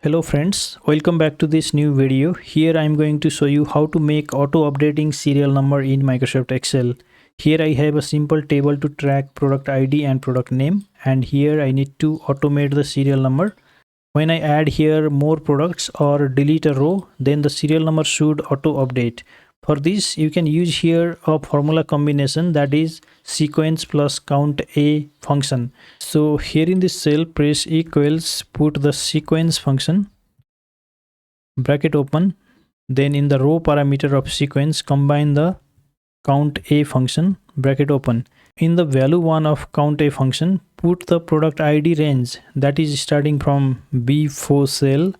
Hello friends, welcome back to this new video. Here I am going to show you how to make auto updating serial number in Microsoft Excel. Here I have a simple table to track product ID and product name, and here I need to automate the serial number. When I add here more products or delete a row, then the serial number should auto update. For this you can use here a formula combination, that is sequence plus count a function. So here in this cell press equals, put the sequence function, bracket open, then in the row parameter of sequence combine the count a function, bracket open. In the value 1 of count a function, put the product ID range, that is starting from B4 cell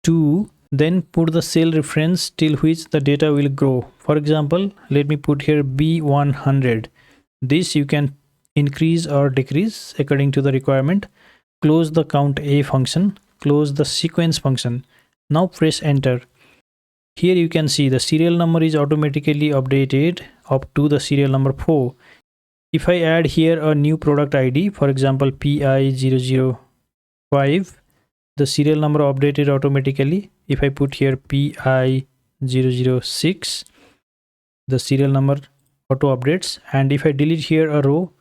to, then put the cell reference till which the data will grow. For example, let me put here B100. This you can increase or decrease according to the requirement. Close the count a function, close the sequence function. Now press enter. Here you can see the serial number is automatically updated up to the serial number 4. If I add here a new product ID, for example PI005, the serial number updated automatically. If I put here PI006, the serial number auto updates. And if I delete here a row,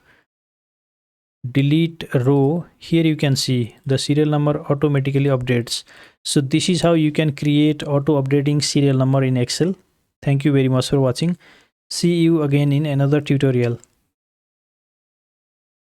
delete row, here you can see the serial number automatically updates. So this is how you can create auto updating serial number in Excel. Thank you very much for watching. See you again in another tutorial.